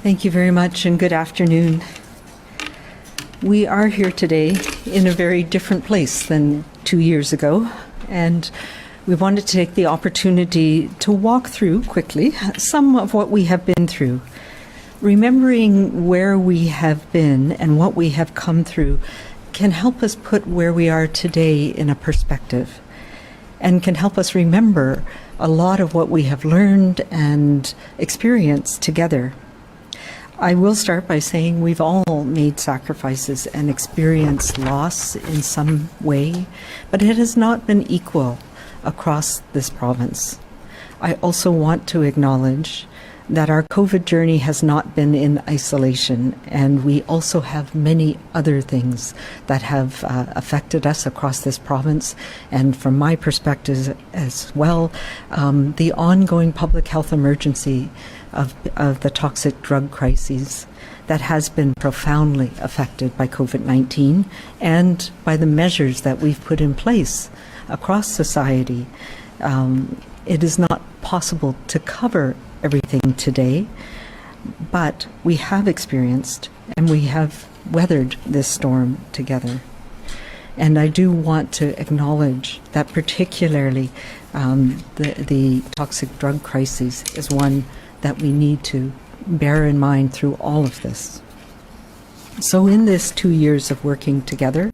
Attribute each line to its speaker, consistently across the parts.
Speaker 1: Thank you very much and good afternoon. We are here today in a very different place than 2 years ago, and we wanted to take the opportunity to walk through quickly some of what we have been through. Remembering where we have been and what we have come through can help us put where we are today in a perspective, and can help us remember a lot of what we have learned and experienced together. I will start by saying we've all made sacrifices and experienced loss in some way, but it has not been equal across this province. I also want to acknowledge that our COVID journey has not been in isolation, and we also have many other things that have affected us across this province, and from my perspective as well, the ongoing public health emergency of the toxic drug crises that has been profoundly affected by COVID-19 and by the measures that we've put in place across society. It is not possible to cover everything today, but we have experienced and we have weathered this storm together. And I do want to acknowledge that particularly the toxic drug crisis is one that we need to bear in mind through all of this. So in this 2 years of working together,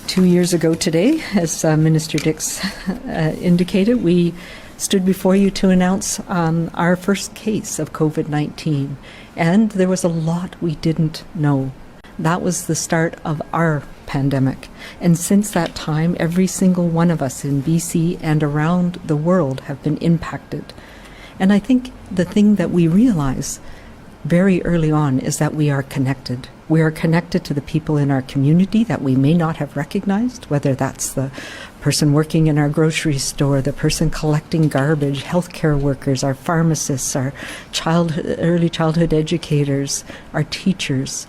Speaker 1: 2 years ago today, as Minister Dix indicated, we stood before you to announce our first case of COVID-19, and there was a lot we didn't know. That was the start of our pandemic, and since that time, every single one of us in BC and around the world have been impacted. And I think the thing that we realize very early on is that we are connected. We are connected to the people in our community that we may not have recognized, whether that's the person working in our grocery store, the person collecting garbage, healthcare workers, our pharmacists, our early childhood educators, our teachers.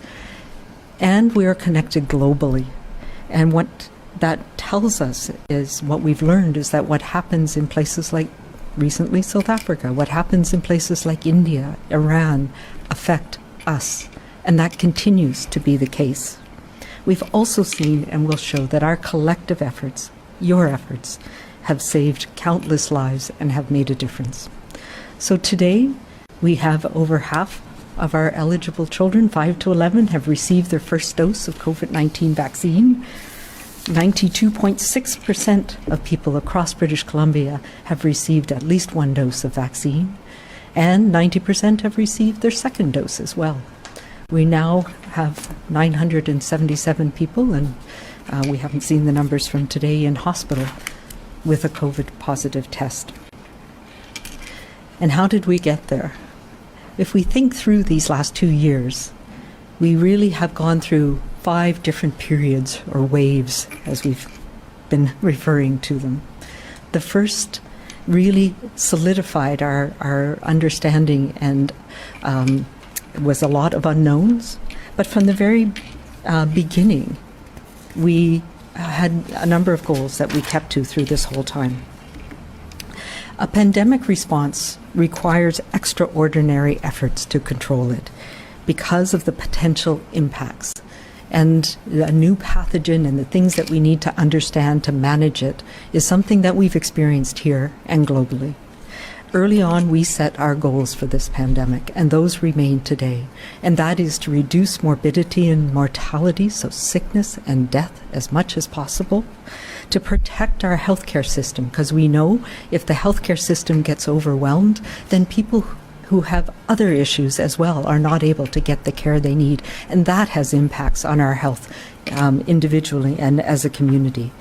Speaker 1: And we are connected globally. And what that tells us is, what we've learned is that what happens in places like recently South Africa, what happens in places like India, Iran, affect us. And that continues to be the case. We've also seen and will show that our collective efforts, your efforts, have saved countless lives and have made a difference. So today, we have over half of our eligible children, 5 to 11, have received their first dose of COVID-19 vaccine. 92.6% of people across British Columbia have received at least one dose of vaccine, and 90% have received their second dose as well. We now have 977 people, and we haven't seen the numbers from today, in hospital with a COVID positive test. And how did we get there? If we think through these last 2 years, we really have gone through 5 different periods or waves, as we've been referring to them. The first really solidified our understanding, and was a lot of unknowns. But from the very beginning, we had a number of goals that we kept to through this whole time. A pandemic response requires extraordinary efforts to control it because of the potential impacts. And a new pathogen and the things that we need to understand to manage it is something that we've experienced here and globally. Early on, we set our goals for this pandemic, and those remain today. And that is to reduce morbidity and mortality, so sickness and death, as much as possible, to protect our healthcare system, because we know if the healthcare system gets overwhelmed, then people who have other issues as well are not able to get the care they need, and that has impacts on our health individually and as a community.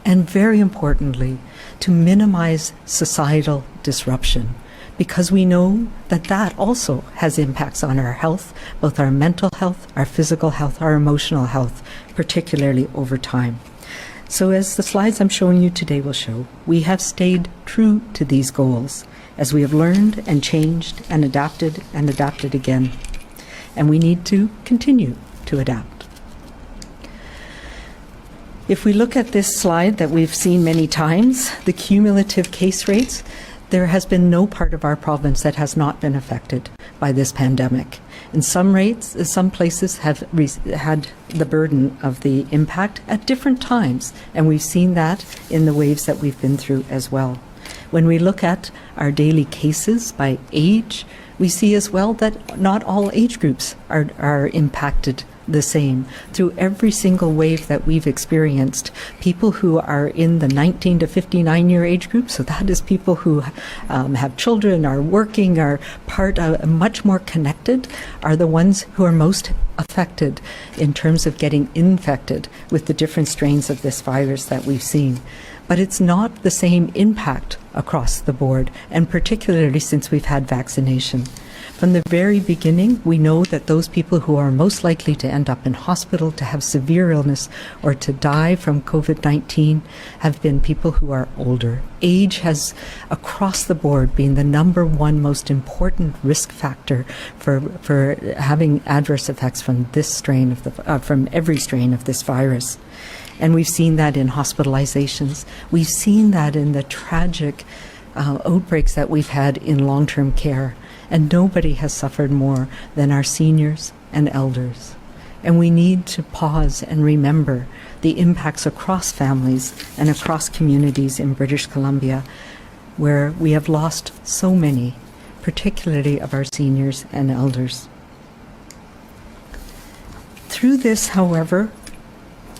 Speaker 1: And very importantly, to minimize societal disruption, because we know that that also has impacts on our health, both our mental health, our physical health, our emotional health, particularly over time. So as the slides I'm showing you today will show, we have stayed true to these goals as we have learned and changed and adapted again. And we need to continue to adapt. If we look at this slide that we've seen many times, the cumulative case rates, there has been no part of our province that has not been affected by this pandemic. In some places have had the burden of the impact at different times, and we've seen that in the waves that we've been through as well. When we look at our daily cases by age, we see as well that not all age groups are impacted the same. Through every single wave that we've experienced, people who are in the 19 to 59 year age group, so that is people who have children, are working, are much more connected, are the ones who are most affected in terms of getting infected with the different strains of this virus that we've seen. But it's not the same impact across the board, and particularly since we've had vaccination. From the very beginning, we know that those people who are most likely to end up in hospital, to have severe illness, or to die from COVID-19 have been people who are older. Age has, across the board, been the number one most important risk factor for having adverse effects from this strain of from every strain of this virus. And we've seen that in hospitalizations. We've seen that in the tragic outbreaks that we've had in long-term care. And nobody has suffered more than our seniors and elders. And we need to pause and remember the impacts across families and across communities in British Columbia, where we have lost so many, particularly of our seniors and elders. Through this, however,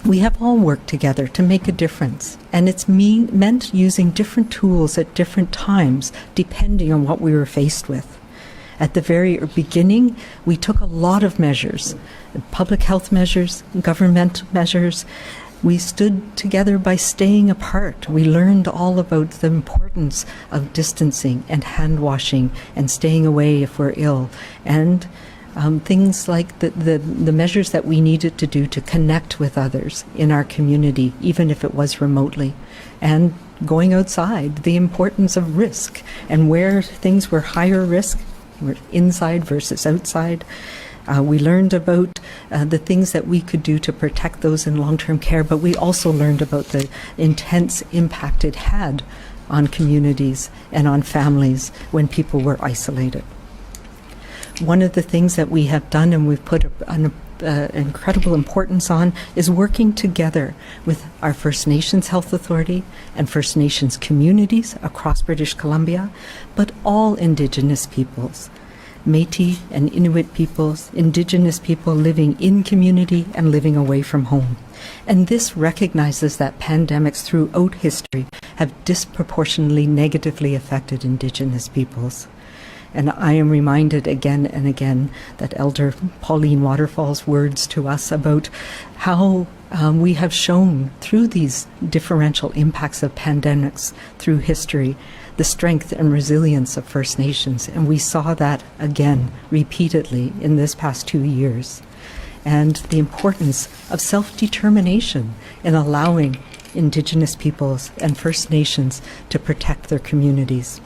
Speaker 1: we have all worked together to make a difference, and it's meant using different tools at different times, depending on what we were faced with. At the very beginning, we took a lot of measures, public health measures, government measures. We stood together by staying apart. We learned all about the importance of distancing and hand washing and staying away if we're ill, and things like the measures that we needed to do to connect with others in our community, even if it was remotely, and going outside, the importance of risk, and where things were higher risk, were inside versus outside. We learned about the things that we could do to protect those in long-term care, but we also learned about the intense impact it had on communities and on families when people were isolated. One of the things that we have done, and we've put an incredible importance on, is working together with our First Nations Health Authority and First Nations communities across British Columbia, but all Indigenous peoples, Métis and Inuit peoples, Indigenous people living in community and living away from home. And this recognizes that pandemics throughout history have disproportionately negatively affected Indigenous peoples. And I am reminded again and again that Elder Pauline Waterfall's words to us about how we have shown through these differential impacts of pandemics through history the strength and resilience of First Nations. And we saw that again repeatedly in this past 2 years. And the importance of self-determination in allowing Indigenous peoples and First Nations to protect their communities.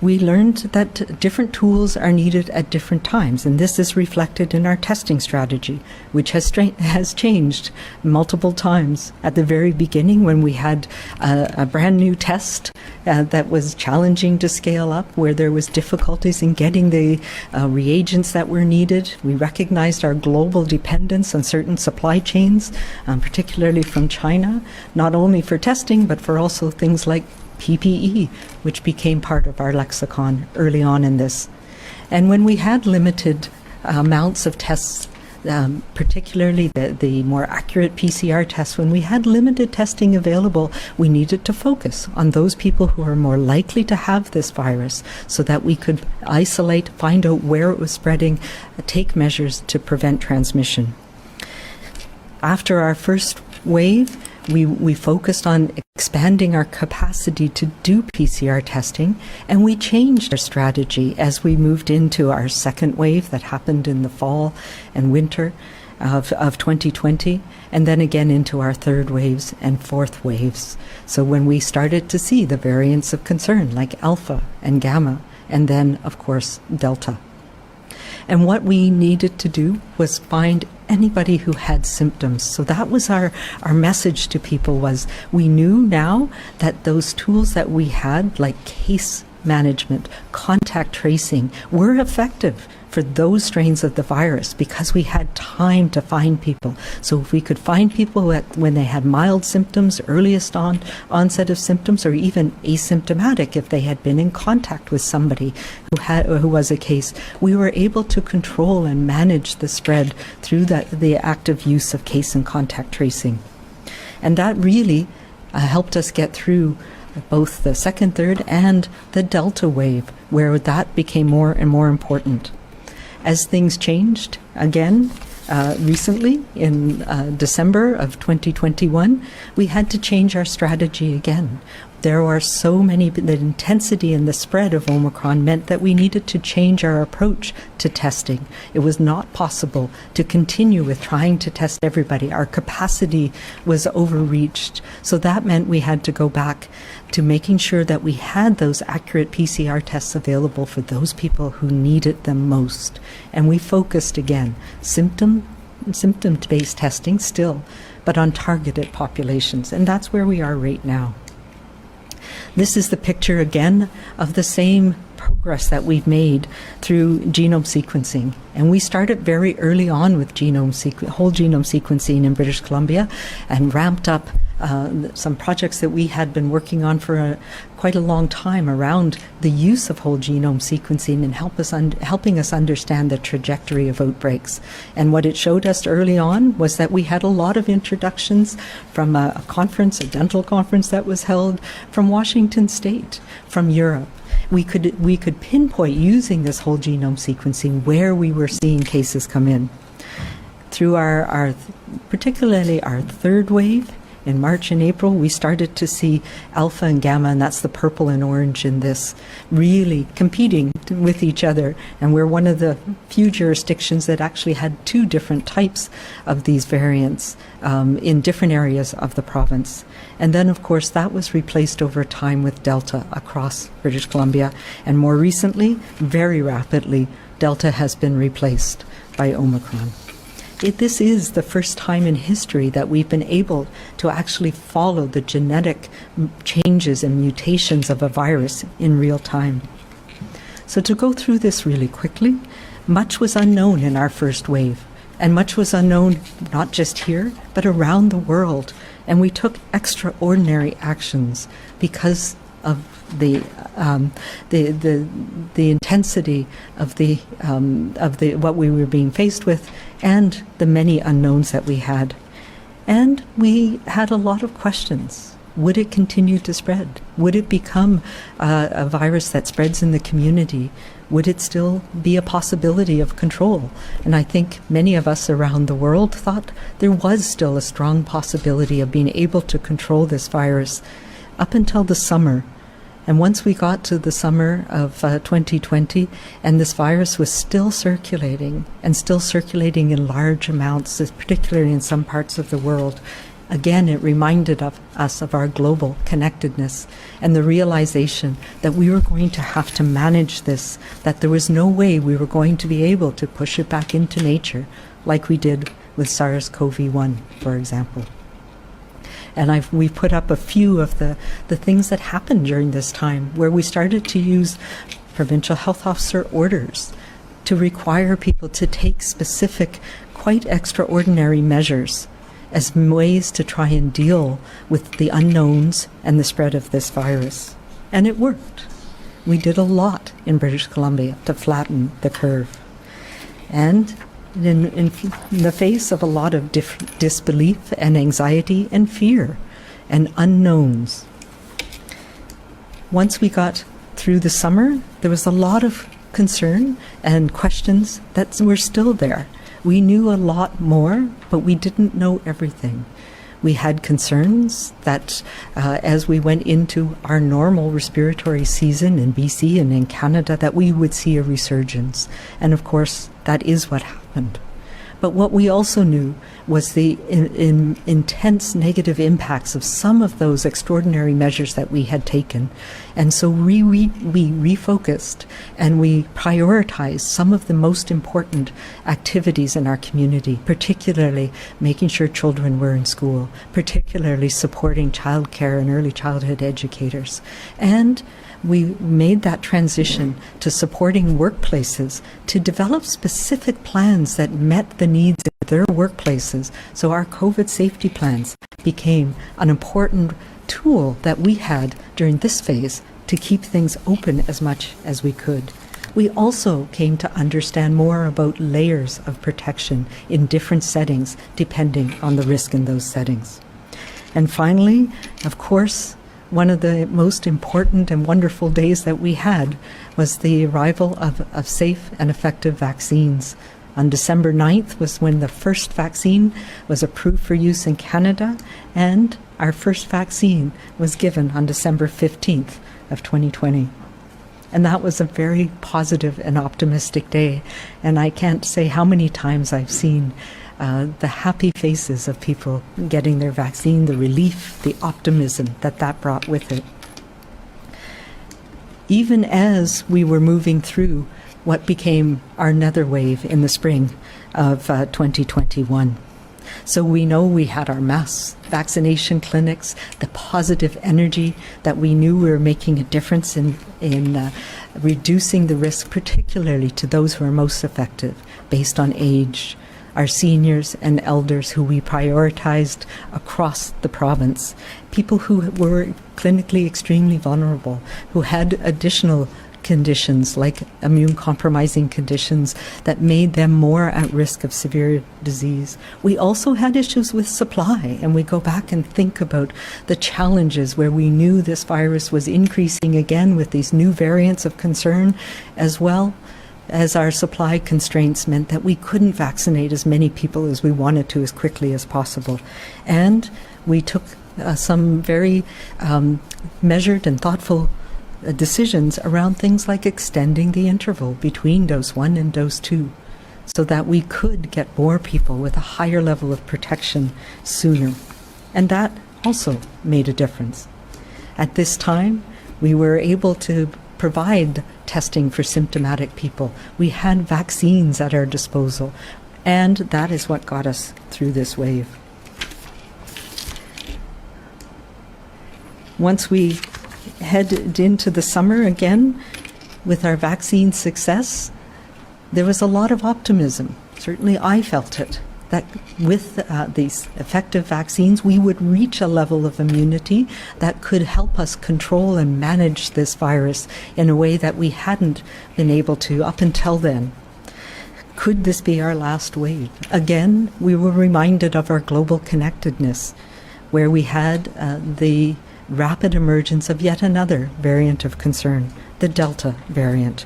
Speaker 1: We learned that different tools are needed at different times, and this is reflected in our testing strategy, which has changed multiple times. At the very beginning, when we had a brand new test that was challenging to scale up, where there was difficulties in getting the reagents that were needed, we recognized our global dependence on certain supply chains, particularly from China, not only for testing, but for also things like PPE, which became part of our lexicon early on in this. And when we had limited amounts of tests, particularly the more accurate PCR tests, when we had limited testing available, we needed to focus on those people who are more likely to have this virus so that we could isolate, find out where it was spreading, take measures to prevent transmission. After our first wave, we focused on expanding our capacity to do PCR testing, and we changed our strategy as we moved into our second wave that happened in the fall and winter of 2020, and then again into our third waves and fourth waves. So when we started to see the variants of concern like Alpha and Gamma, and then, of course, Delta. And what we needed to do was find anybody who had symptoms. So that was our message to people, was we knew now that those tools that we had, like case management, contact tracing, were effective for those strains of the virus because we had time to find people. So if we could find people when they had mild symptoms, earliest onset of symptoms, or even asymptomatic if they had been in contact with somebody who was a case, we were able to control and manage the spread through the active use of case and contact tracing. And that really helped us get through both the second, third, and the Delta wave, where that became more and more important. As things changed again recently in December of 2021, we had to change our strategy again. There are so many, the intensity and the spread of Omicron meant that we needed to change our approach to testing. It was not possible to continue with trying to test everybody. Our capacity was overreached. So that meant we had to go back to making sure that we had those accurate PCR tests available for those people who needed them most. And we focused again, symptom-based testing still, but on targeted populations. And that's where we are right now. This is the picture again of the same progress that we've made through genome sequencing. And we started very early on with whole genome sequencing in British Columbia, and ramped up some projects that we had been working on for quite a long time around the use of whole genome sequencing and helping us understand the trajectory of outbreaks. And what it showed us early on was that we had a lot of introductions from a dental conference that was held, from Washington State, from Europe. We could pinpoint, using this whole genome sequencing, where we were seeing cases come in. Through particularly our third wave, in March and April, we started to see alpha and gamma, and that's the purple and orange in this, really competing with each other. And we're one of the few jurisdictions that actually had two different types of these variants in different areas of the province. And then, of course, that was replaced over time with Delta across British Columbia. And more recently, very rapidly, Delta has been replaced by Omicron. This is the first time in history that we've been able to actually follow the genetic changes and mutations of a virus in real time. So to go through this really quickly, much was unknown in our first wave, and much was unknown not just here, but around the world. And we took extraordinary actions because of the intensity of what we were being faced with, and the many unknowns that we had. And we had a lot of questions. Would it continue to spread? Would it become a virus that spreads in the community? Would it still be a possibility of control? And I think many of us around the world thought there was still a strong possibility of being able to control this virus up until the summer. And once we got to the summer of 2020, and this virus was still circulating, and still circulating in large amounts, particularly in some parts of the world, again, it reminded us of our global connectedness and the realization that we were going to have to manage this, that there was no way we were going to be able to push it back into nature like we did with SARS-CoV-1, for example. And we put up a few of the things that happened during this time, where we started to use provincial health officer orders to require people to take specific, quite extraordinary measures as ways to try and deal with the unknowns and the spread of this virus. And it worked. We did a lot in British Columbia to flatten the curve. And in the face of a lot of disbelief and anxiety and fear and unknowns. Once we got through the summer, there was a lot of concern and questions that were still there. We knew a lot more, but we didn't know everything. We had concerns that as we went into our normal respiratory season in BC and in Canada, that we would see a resurgence. And of course, that is what happened. But what we also knew was the intense negative impacts of some of those extraordinary measures that we had taken. And so we refocused and we prioritized some of the most important activities in our community, particularly making sure children were in school, particularly supporting childcare and early childhood educators. And we made that transition to supporting workplaces to develop specific plans that met the needs of their workplaces. So our COVID safety plans became an important tool that we had during this phase to keep things open as much as we could. We also came to understand more about layers of protection in different settings, depending on the risk in those settings. And finally, of course, one of the most important and wonderful days that we had was the arrival of safe and effective vaccines. On December 9th was when the first vaccine was approved for use in Canada, and our first vaccine was given on December 15th of 2020. And that was a very positive and optimistic day. And I can't say how many times I've seen the happy faces of people getting their vaccine, the relief, the optimism that brought with it. Even as we were moving through what became our nether wave in the spring of 2021. So we know we had our mass vaccination clinics, the positive energy that we knew we were making a difference in reducing the risk, particularly to those who are most affected based on age, our seniors and elders who we prioritized across the province, people who were clinically extremely vulnerable, who had additional conditions like immune-compromising conditions that made them more at risk of severe disease. We also had issues with supply, and we go back and think about the challenges where we knew this virus was increasing again with these new variants of concern, as well as our supply constraints meant that we couldn't vaccinate as many people as we wanted to as quickly as possible. And we took some very measured and thoughtful decisions around things like extending the interval between dose 1 and dose 2 so that we could get more people with a higher level of protection sooner. And that also made a difference. At this time, we were able to provide testing for symptomatic people. We had vaccines at our disposal, and that is what got us through this wave. Once we headed into the summer again with our vaccine success, there was a lot of optimism. Certainly I felt it, that with these effective vaccines, we would reach a level of immunity that could help us control and manage this virus in a way that we hadn't been able to up until then. Could this be our last wave? Again, we were reminded of our global connectedness, where we had the rapid emergence of yet another variant of concern, the Delta variant.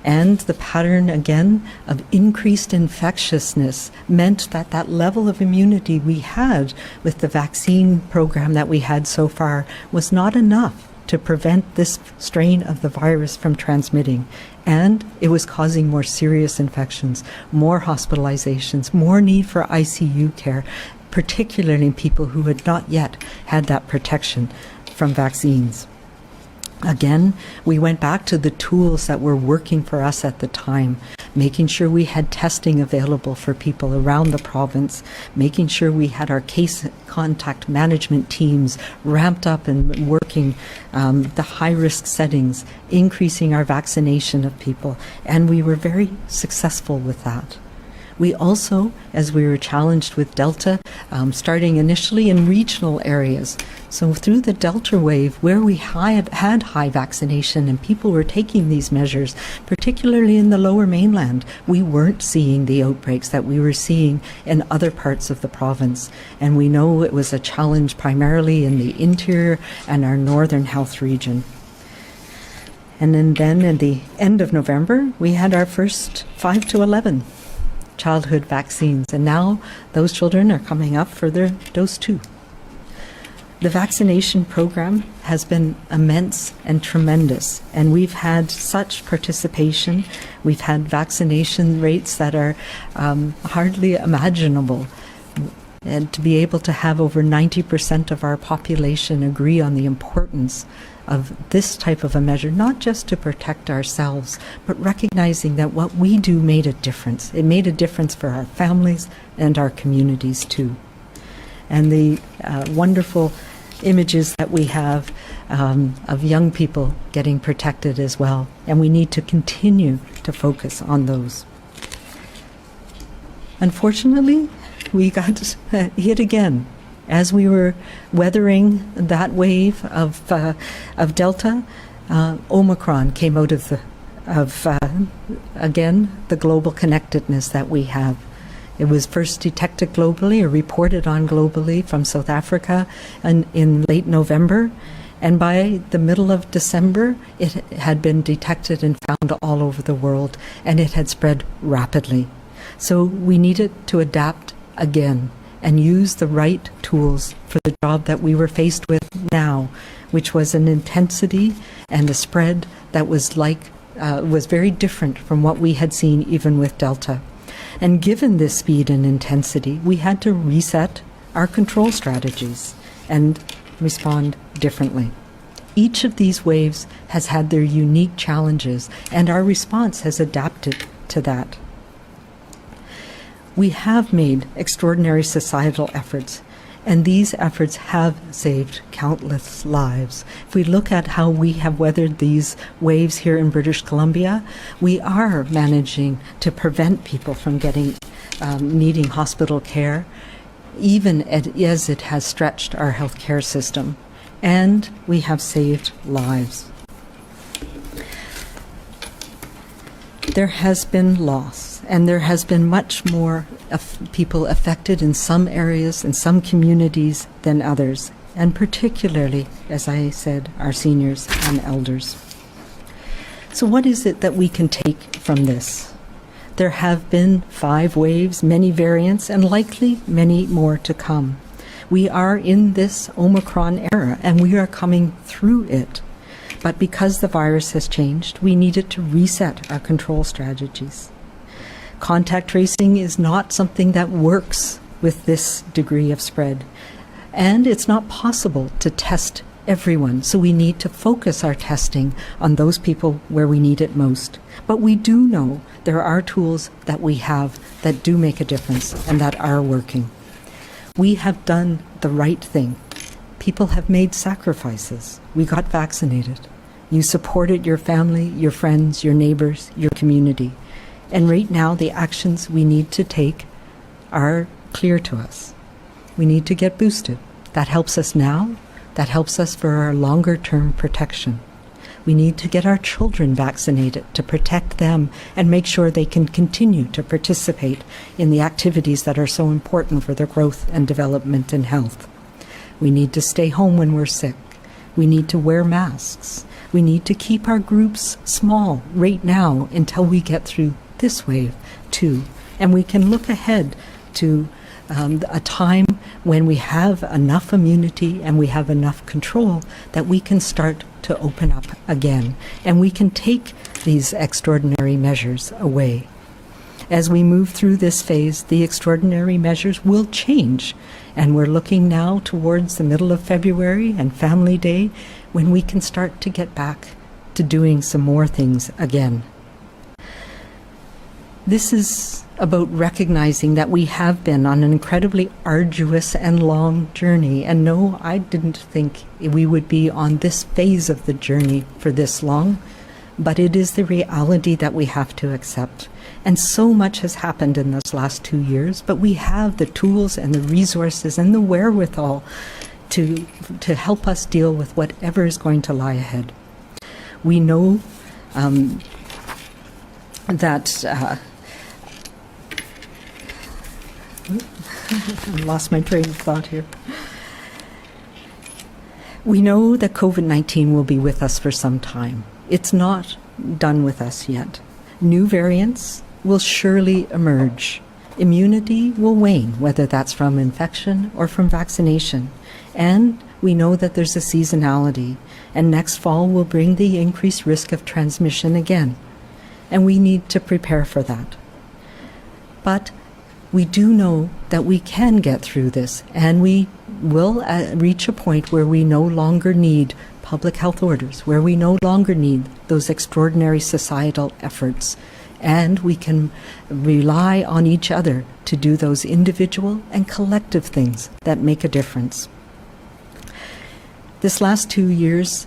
Speaker 1: And the pattern, again, of increased infectiousness meant that that level of immunity we had with the vaccine program that we had so far was not enough to prevent this strain of the virus from transmitting. And it was causing more serious infections, more hospitalizations, more need for ICU care, particularly in people who had not yet had that protection from vaccines. Again, we went back to the tools that were working for us at the time, making sure we had testing available for people around the province, making sure we had our case contact management teams ramped up and working the high-risk settings, increasing our vaccination of people, and we were very successful with that. We also, as we were challenged with Delta, starting initially in regional areas. So through the Delta wave, where we had high vaccination and people were taking these measures, particularly in the Lower Mainland, we weren't seeing the outbreaks that we were seeing in other parts of the province. And we know it was a challenge primarily in the interior and our northern health region. And then at the end of November, we had our first 5 to 11 childhood vaccines, and now those children are coming up for their dose 2. The vaccination program has been immense and tremendous, and we've had such participation. We've had vaccination rates that are hardly imaginable. And to be able to have over 90% of our population agree on the importance of this type of a measure, not just to protect ourselves, but recognizing that what we do made a difference. It made a difference for our families and our communities too. And the wonderful images that we have of young people getting protected as well. And we need to continue to focus on those. Unfortunately, we got hit again. As we were weathering that wave of Delta, Omicron came out of again, the global connectedness that we have. It was first detected globally or reported on globally from South Africa in late November. And by the middle of December, it had been detected and found all over the world, and it had spread rapidly. So we needed to adapt again and use the right tools for the job that we were faced with now, which was an intensity and a spread that was very different from what we had seen even with Delta. And given this speed and intensity, we had to reset our control strategies and respond differently. Each of these waves has had their unique challenges, and our response has adapted to that. We have made extraordinary societal efforts, and these efforts have saved countless lives. If we look at how we have weathered these waves here in British Columbia, we are managing to prevent people from needing hospital care, even as it has stretched our healthcare system, and we have saved lives. There has been loss, and there has been much more people affected in some areas and some communities than others, and particularly, as I said, our seniors and elders. So what is it that we can take from this? There have been 5 waves, many variants, and likely many more to come. We are in this Omicron era, and we are coming through it. But because the virus has changed, we needed to reset our control strategies. Contact tracing is not something that works with this degree of spread, and it's not possible to test everyone, so we need to focus our testing on those people where we need it most. But we do know there are tools that we have that do make a difference and that are working. We have done the right thing. People have made sacrifices. We got vaccinated. You supported your family, your friends, your neighbors, your community. And right now, the actions we need to take are clear to us. We need to get boosted. That helps us now. That helps us for our longer-term protection. We need to get our children vaccinated to protect them and make sure they can continue to participate in the activities that are so important for their growth and development and health. We need to stay home when we're sick. We need to wear masks. We need to keep our groups small right now until we get through this wave too. And we can look ahead to a time when we have enough immunity and we have enough control that we can start to open up again. And we can take these extraordinary measures away. As we move through this phase, the extraordinary measures will change. And we're looking now towards the middle of February and Family Day when we can start to get back to doing some more things again. This is about recognizing that we have been on an incredibly arduous and long journey. And no, I didn't think we would be on this phase of the journey for this long, but it is the reality that we have to accept. And so much has happened in this last 2 years, but we have the tools and the resources and the wherewithal to help us deal with whatever is going to lie ahead. We know that I lost my train of thought here. We know that COVID-19 will be with us for some time. It's not done with us yet. New variants will surely emerge, Immunity will wane, whether that's from infection or from vaccination. And we know that there's a seasonality, and next fall will bring the increased risk of transmission again. And we need to prepare for that. But we do know that we can get through this, and we will reach a point where we no longer need public health orders, where we no longer need those extraordinary societal efforts, and we can rely on each other to do those individual and collective things that make a difference. This last 2 years,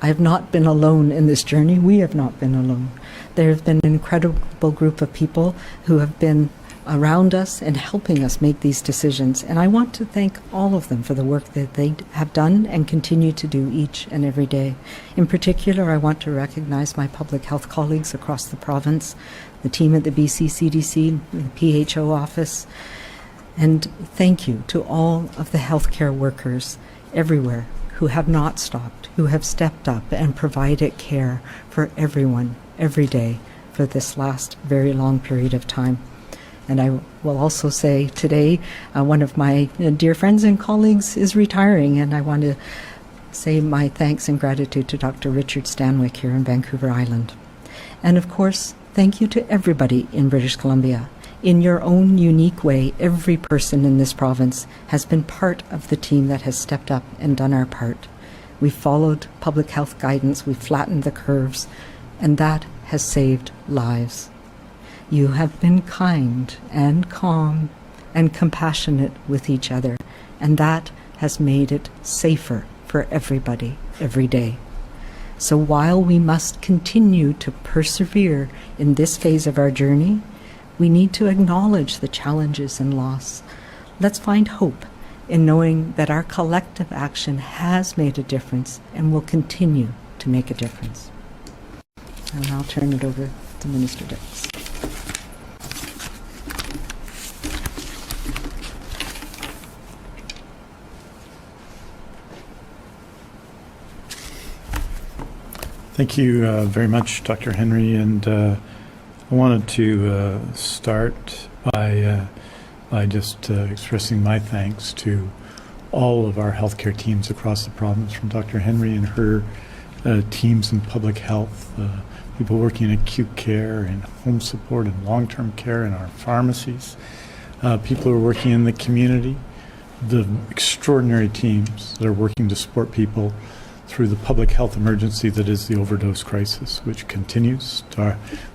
Speaker 1: I have not been alone in this journey. We have not been alone. There have been an incredible group of people who have been around us and helping us make these decisions. And I want to thank all of them for the work that they have done and continue to do each and every day. In particular, I want to recognize my public health colleagues across the province, the team at the BC CDC, the PHO office, and thank you to all of the healthcare workers everywhere who have not stopped, who have stepped up and provided care for everyone every day for this last very long period of time. And I will also say today, one of my dear friends and colleagues is retiring, and I want to say my thanks and gratitude to Dr. Richard Stanwyck here in Vancouver Island. And of course, thank you to everybody in British Columbia. In your own unique way, every person in this province has been part of the team that has stepped up and done our part. We followed public health guidance, we flattened the curves, and that has saved lives. You have been kind and calm and compassionate with each other, and that has made it safer for everybody every day. So while we must continue to persevere in this phase of our journey, we need to acknowledge the challenges and loss. Let's find hope in knowing that our collective action has made a difference and will continue to make a difference. And I'll turn it over to Minister Dix.
Speaker 2: Thank you very much, Dr. Henry, and I wanted to start by just expressing my thanks to all of our healthcare teams across the province, from Dr. Henry and her teams in public health, people working in acute care and home support and long-term care in our pharmacies, people who are working in the community, the extraordinary teams that are working to support people through the public health emergency that is the overdose crisis, which continues,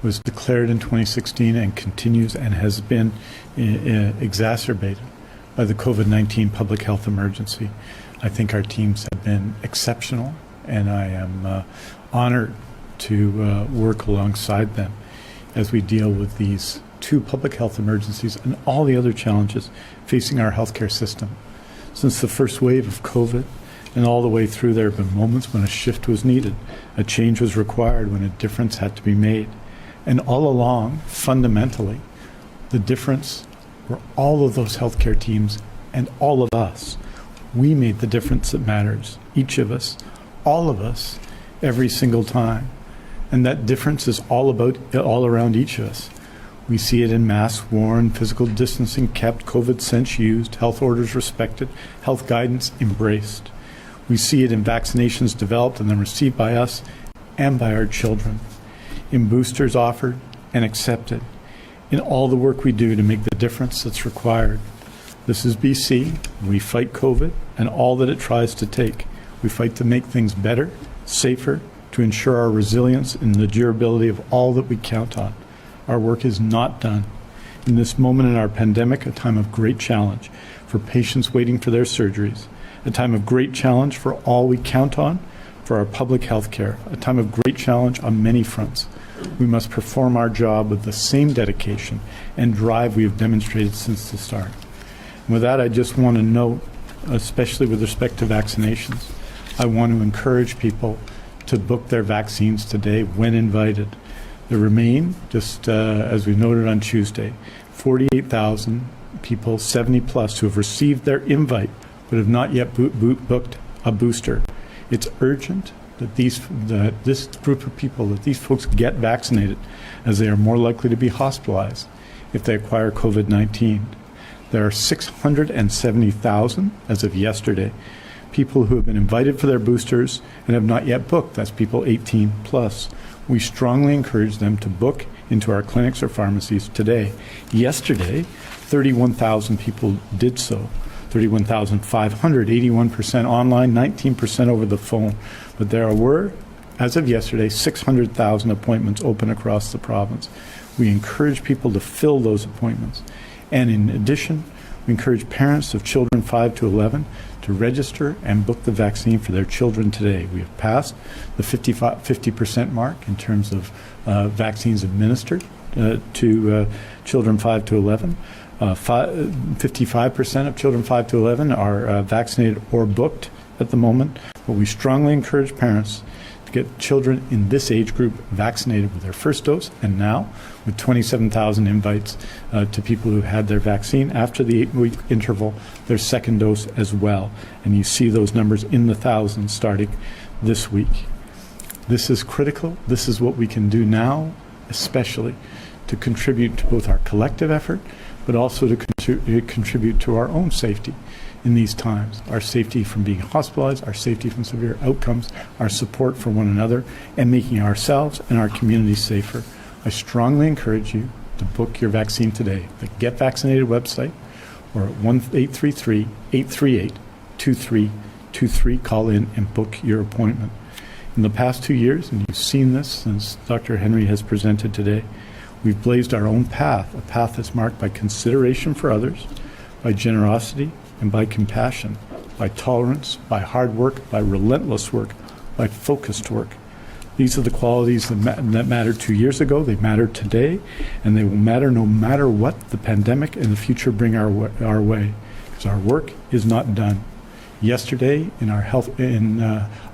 Speaker 2: was declared in 2016 and continues and has been exacerbated by the COVID-19 public health emergency. I think our teams have been exceptional, and I am honored to work alongside them as we deal with these two public health emergencies and all the other challenges facing our healthcare system. Since the first wave of COVID, and all the way through, there have been moments when a shift was needed, a change was required, when a difference had to be made. And all along, fundamentally, the difference were all of those healthcare teams and all of us. We made the difference that matters, each of us, all of us, every single time. And that difference is all around each of us. We see it in masks worn, physical distancing kept, COVID sense used, health orders respected, health guidance embraced. We see it in vaccinations developed and then received by us and by our children, in boosters offered and accepted, in all the work we do to make the difference that's required. This is BC. We fight COVID and all that it tries to take. We fight to make things better, safer, to ensure our resilience and the durability of all that we count on. Our work is not done. In this moment in our pandemic, a time of great challenge for patients waiting for their surgeries, a time of great challenge for all we count on for our public health care, a time of great challenge on many fronts. We must perform our job with the same dedication and drive we have demonstrated since the start. And with that, I just want to note, especially with respect to vaccinations, I want to encourage people to book their vaccines today when invited. There remain, just as we noted on Tuesday, 48,000 people, 70 plus, who have received their invite but have not yet booked a booster. It's urgent that this group of people, that these folks get vaccinated, as they are more likely to be hospitalized if they acquire COVID-19. There are 670,000, as of yesterday, people who have been invited for their boosters and have not yet booked. That's people 18 plus. We strongly encourage them to book into our clinics or pharmacies today. Yesterday, 31,000 people did so. 31,500, 81% online, 19% over the phone. But there were, as of yesterday, 600,000 appointments open across the province. We encourage people to fill those appointments. And in addition, we encourage parents of children 5 to 11 to register and book the vaccine for their children today. We have passed the 50% mark in terms of vaccines administered to children 5 to 11. 55% of children 5 to 11 are vaccinated or booked at the moment, but we strongly encourage parents to get children in this age group vaccinated with their first dose, and now with 27,000 invites to people who had their vaccine after the 8-week interval, their second dose as well. And you see those numbers in the thousands starting this week. This is critical. This is what we can do now, especially to contribute to both our collective effort, but also to contribute to our own safety in these times, our safety from being hospitalized, our safety from severe outcomes, our support for one another, and making ourselves and our communities safer. I strongly encourage you to book your vaccine today. The Get Vaccinated website or at 1-833-838-2323. Call in and book your appointment. In the past 2 years, and you've seen this since Dr. Henry has presented today, we've blazed our own path, a path that's marked by consideration for others, by generosity, and by compassion, by tolerance, by hard work, by relentless work, by focused work. These are the qualities that mattered 2 years ago, they matter today, and they will matter no matter what the pandemic and the future bring our way, because our work is not done. Yesterday, in our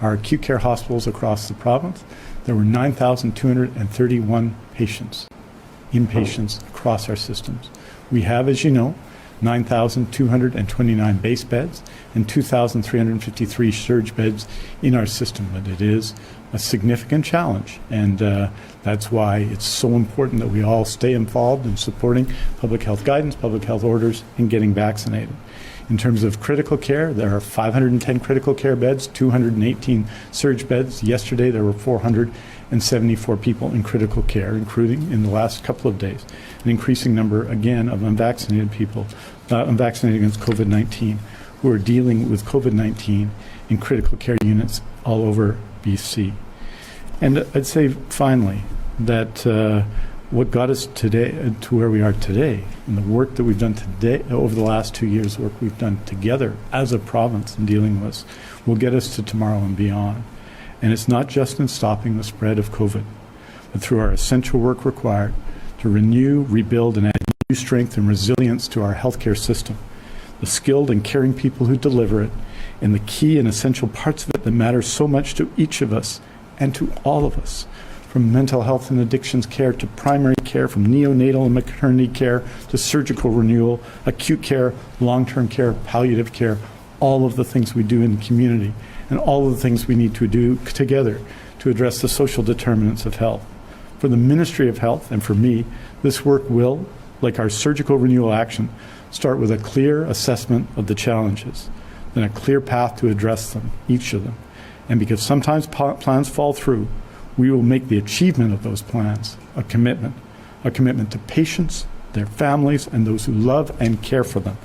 Speaker 2: our acute care hospitals across the province, there were 9,231 inpatients across our systems. We have, as you know, 9,229 base beds and 2,353 surge beds in our system. But it is a significant challenge, and that's why it's so important that we all stay involved in supporting public health guidance, public health orders, and getting vaccinated. In terms of critical care, there are 510 critical care beds, 218 surge beds. Yesterday, there were 474 people in critical care, including in the last couple of days, an increasing number, again, of unvaccinated people, unvaccinated against COVID-19, who are dealing with COVID-19 in critical care units all over BC. And I'd say, finally, that what got us today to where we are today, and the work that we've done today over the last 2 years, work we've done together as a province in dealing with this, will get us to tomorrow and beyond. And it's not just in stopping the spread of COVID, but through our essential work required to renew, rebuild, and add new strength and resilience to our healthcare system, the skilled and caring people who deliver it, and the key and essential parts of it that matter so much to each of us and to all of us, from mental health and addictions care to primary care, from neonatal and maternity care to surgical renewal, acute care, long-term care, palliative care, all of the things we do in the community, and all of the things we need to do together to address the social determinants of health. For the Ministry of Health and for me, this work will, like our surgical renewal action, start with a clear assessment of the challenges, then a clear path to address them, each of them. And because sometimes plans fall through, we will make the achievement of those plans a commitment to patients, their families, and those who love and care for them.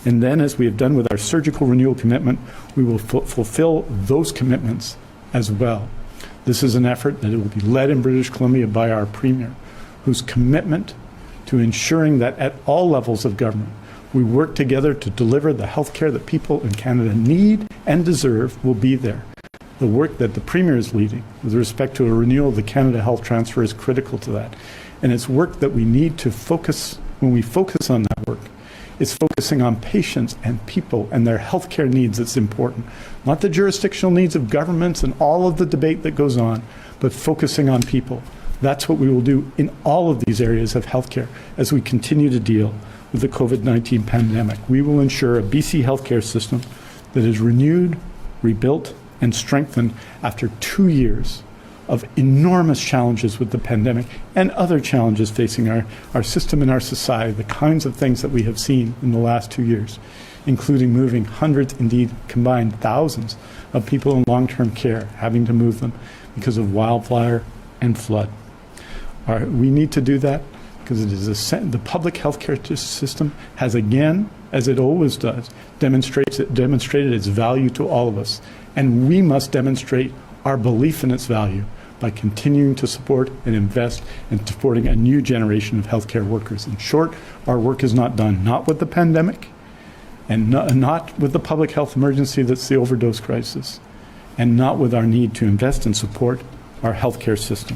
Speaker 2: And then, as we have done with our surgical renewal commitment, we will fulfill those commitments as well. This is an effort that will be led in British Columbia by our Premier, whose commitment to ensuring that at all levels of government, we work together to deliver the health care that people in Canada need and deserve will be there. The work that the Premier is leading with respect to a renewal of the Canada Health Transfer is critical to that. And it's work that we need to focus, when we focus on that work, it's focusing on patients and people and their healthcare needs that's important. Not the jurisdictional needs of governments and all of the debate that goes on, but focusing on people. That's what we will do in all of these areas of healthcare as we continue to deal with the COVID-19 pandemic. We will ensure a BC healthcare system that is renewed, rebuilt, and strengthened after 2 years of enormous challenges with the pandemic and other challenges facing our system and our society, the kinds of things that we have seen in the last 2 years, including moving hundreds, indeed combined thousands of people in long-term care, having to move them because of wildfire and flood. We need to do that because it is the public healthcare system has again, as it always does, demonstrated its value to all of us. And we must demonstrate our belief in its value by continuing to support and invest in supporting a new generation of healthcare workers. In short, our work is not done, not with the pandemic, and not with the public health emergency that's the overdose crisis, and not with our need to invest and support our healthcare system.